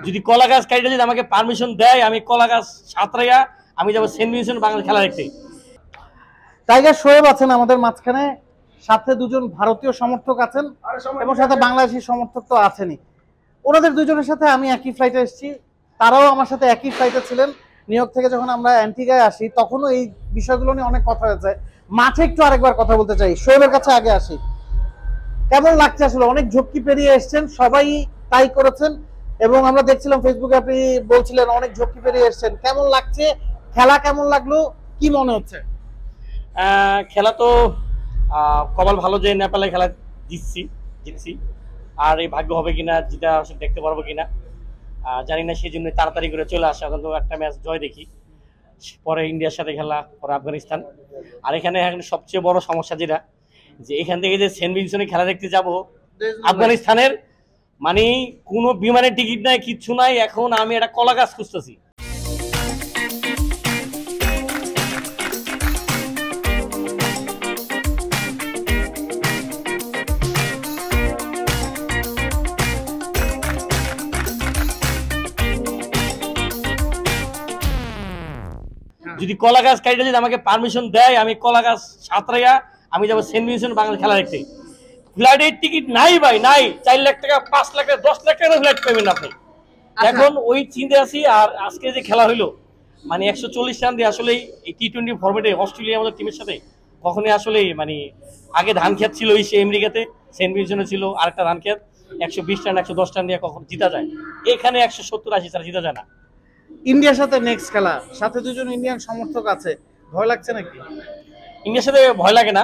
যদি কলা গাছ কাইটা যদি আমাকে পারমিশন দেয় আমি কলা গাছ সাঁতরাইয়া আমি যাবো সেন্ট ভিনসেন্ট বাংলাদেশ খেলা দেখতে। টাইগার শোয়েব আছেন আমাদের মাঝখানে, সাথে দুজন ভারতীয় সমর্থক আছেন এবং সাথে বাংলাদেশি সমর্থক তো আছেনই। ওনাদের দুজনের সাথে আমি একই ফ্লাইটে এসেছি, তারাও আমার সাথে একই ফ্লাইটে ছিলেন। নিউ ইয়র্ক থেকে যখন আমরা অ্যান্টিগায় আসি তখনও এই বিষয়গুলো নিয়ে অনেক কথা হয়েছে। মাঠে একটু আরেকবার কথা বলতে চাই, শোয়েবের কাছে আগে আসি। কেমন লাগছে আসলে? অনেক ঝক্কি পেরিয়ে এসছেন, সবাই তাই করেছেন এবং আমরা দেখছিলাম ফেসবুকে আপনি বলছিলেন অনেক ঝক্কি পেরিয়ে এসছেন। কেমন লাগছে? খেলা কেমন লাগলো? কি মনে হচ্ছে? খেলা তো কপাল ভালো যে নেপালে খেলা জিতছি, আর এই ভাগ্য হবে কিনা যেটা দেখতে পারবো কিনা জানি না, সেই জন্য তাড়াতাড়ি করে চলে আসা। এখন তো একটা ম্যাচ জয় দেখি, পরে ইন্ডিয়ার সাথে খেলা, পরে আফগানিস্তান। আর এখানে এখন সবচেয়ে বড় সমস্যা যেটা, যে এখান থেকে যে সেন্ট ভিনসেন্টে খেলা দেখতে যাব আফগানিস্তানের, মানে কোনো বিমানের টিকিট নাই, কিচ্ছু নাই। এখন আমি একটা কলা গাছ খুঁজতেছি। যদি কলা গাছ কাইটা যদি আমাকে পারমিশন দেয় আমি কলা গাছ সাঁতরাইয়া আমি যাবো সেন্ট ভিনসেন্ট বাংলাদেশ খেলা দেখতে। ফ্লাইটের টিকিট নাই ভাই, নাই। 4 লাখ টাকা, 5 লাখ টাকা, 10 লাখ টাকা ফ্লাইট পাবেন আপনি। এখন ওই চিন্তা আছি। আর আজকে যে খেলা হইলো, মানে 140 রান দিয়ে আসলে এই টি20 ফরম্যাটে অস্ট্রেলিয়া আমাদের টিমের সাথে কখনই আসলে মানে আগে ধান খেত ছিল সে আমেরিকাতে, সেন্ট ভিনসেন্টে ছিল আরেকটা ধান খেত, 120 রান 110 রান দিয়ে কখন জিতা যায়, এখানে 170-80 ছাড়া জিতা যায় না। ইন্ডিয়ার সাথে নেক্সট খেলা, সাথে দুজন ইন্ডিয়ান সমর্থক আছে, ভয় লাগছে নাকি? ইন্ডিয়ার সাথে ভয় লাগে না।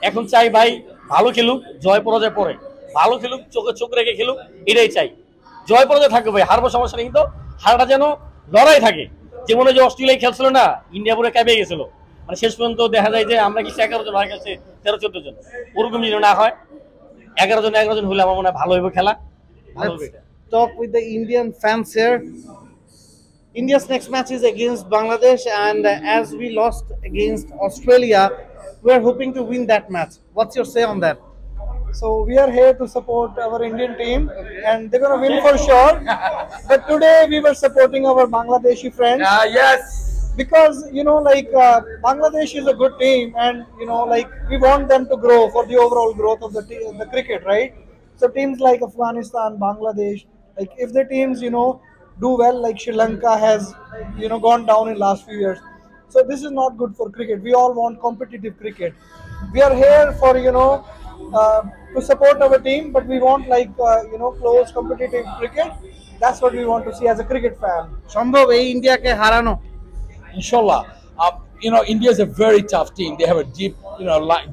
এখন চাই ভাই ভালো খেলুক, জয় পরাজয় পরে, ভালো খেলুক, চোখে চোখ রেখে খেলুক, এটাই চাই। জয় পরাজয় থাকবে ভাই, হারবো সমস্যা নেই, কিন্তু হারটা যেন লড়াই থাকে। যেমন যে অস্ট্রেলিয়ায় খেলছিল না, ইন্ডিয়া পুরো ক্যাবে গেছিল, মানে শেষ পর্যন্ত দেখা যায় যে আমরা কিছু 11 জন হয়ে গেছে, 13-14 জন, ওরকম যেন না হয়। 11 জন হলে আমার মনে হয় ভালো হইব খেলা। Talk with the Indian fans here. India's next match is against Bangladesh, and as we lost against Australia, we are hoping to win that match. What's your say on that? So we are here to support our Indian team, and they're gonna win for sure. But today we were supporting our Bangladeshi friends. Yes. Because Bangladesh is a good team, and we want them to grow for the overall growth of the cricket, right? So teams like Afghanistan, Bangladesh, like if the teams do well, like Sri Lanka has gone down in last few years. So this is not good for cricket. We all want competitive cricket. We are here for to support our team, but we want close competitive cricket. That's what we want to see as a cricket fan. সম্ভব এই ইন্ডিয়াকে হারানো? Inshallah. India is a very tough team. They have a deep,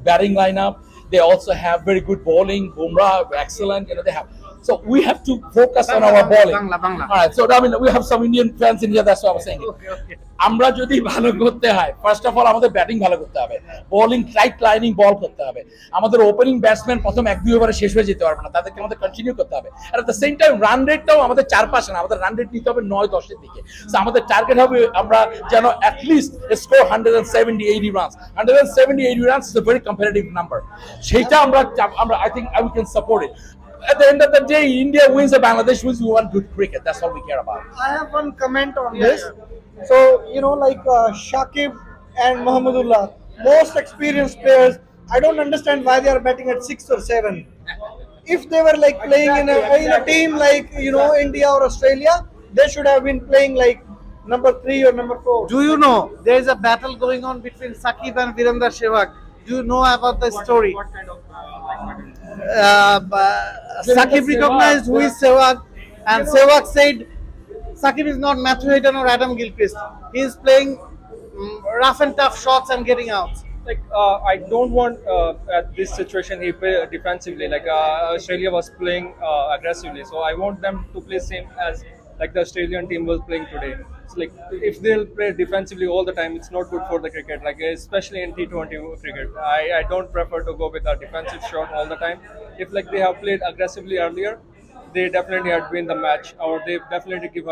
batting lineup. They also have very good bowling. Bumrah, excellent. They have. So we have to focus on our bowling. Bangla. All right. So we have some Indian fans in here. That's what I was saying. Okay. আমরা যদি ভালো করতে হয়, first of all আমাদের batting ভালো করতে হবে, bowling tight lining বল করতে হবে। আমাদের ওপেনিং ব্যাটসম্যান প্রথম 1-2 ওভারে শেষ হয়ে যেতে পারবে না, তাদেরকে আমাদের কন্টিনিউ করতে হবে। আর at the same time run রেটটাও আমাদের 4-5 না, আমাদের রান রেট নিতে হবে 9-10 এর দিকে। সো আমাদের টার্গেট হবে আমরা যেন at least score 170-80 runs. 170-80 runs is a very competitive number. সেইটা আমরা I think we can support it. At the end of the day, India wins or Bangladesh wins, we want good cricket. That's all we care about. I have one comment on this. So, Shakib and Mahmudullah, most experienced players, I don't understand why they are batting at 6 or 7. If they were playing in a team like, India or Australia, they should have been playing like number 3 or number 4. Do you know there is a battle going on between Shakib and Virender Sehwag? Do you know about the story? What kind of Shakib recognized who is Sehwag, and Sehwag said Shakib is not Matthew Hayden or Adam Gilchrist. He is playing rough and tough shots and getting out. I don't want at this situation he play defensively. Australia was playing aggressively, so I want them to play same as the Australian team was playing today. It's if they'll play defensively all the time, it's not good for the cricket. Especially in T20 cricket, I don't prefer to go with a defensive shot all the time. If they have played aggressively earlier, they definitely had win the match, or they definitely give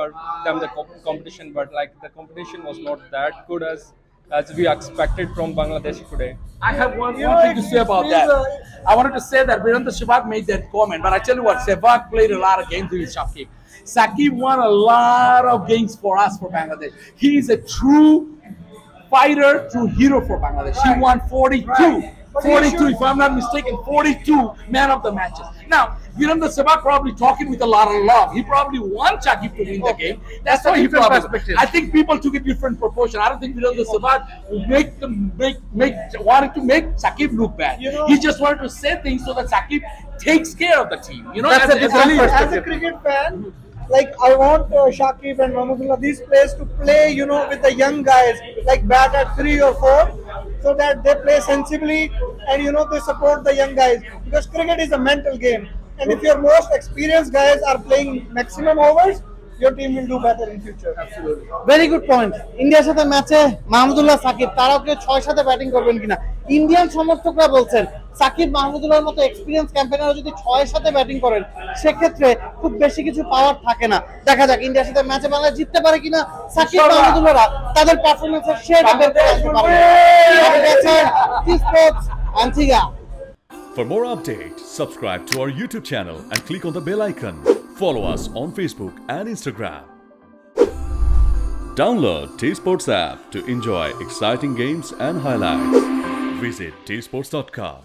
them the competition. But the competition was not that good as as we expected from Bangladesh today. I have one You know, thing to say about it that. feels, I wanted to say that Virendra Sehwag made that comment, but I tell you what, Sehwag played a lot of games with Shakib. Shakib won a lot of games for us for Bangladesh. He is a true fighter, true hero for Bangladesh. He won 42. But he 42, should- if I'm not mistaken, 42 man of the matches. Now, Virendra Sehwag probably talking with a lot of love. He probably wants Shakib to win the game. That's why he different probably. perspective. I think people took a different proportion. I don't think Virendra Sehwag wanted to make Shakib look bad. You know- He just wanted to say things so that Shakib takes care of the team. You know, That's a different leader. perspective. as a cricket fan, like I want Shakib and Mahmudullah, these players to play, you know, with the young guys, like bat at 3 or 4, so that they play sensibly and you know they support the young guys, because cricket is a mental game, and if your most experienced guys are playing maximum overs, your team will do better in future. Absolutely. Very good point. ইন্ডিয়ার সাথে ম্যাচে মাহমুদুল্লাহ সাকিব তারাও কেউ 6 batting করবেন কিনা? Indian সমর্থকরা বলছেন সাকিব মাহমুদুল্লাহর মতো এক্সপিরিয়েন্স ক্যাম্পেনাররা যদি 6 ব্যাটিং করেন সেক্ষেত্রে খুব বেশি কিছু পাওয়ার থাকে না। দেখা যাক ইন্ডিয়ার সাথে ম্যাচে বাংলাদেশ জিততে পারে কিনা, সাকিব মাহমুদুল্লাহরা তাদের পারফরম্যান্সের শেয়ারটা বের করে আনতে পারবে। T-Sports Antigua। For more updates, subscribe to our YouTube channel and click on the bell icon. Follow us on Facebook and Instagram. Download T-Sports app to enjoy exciting games and highlights. Visit tsports.com.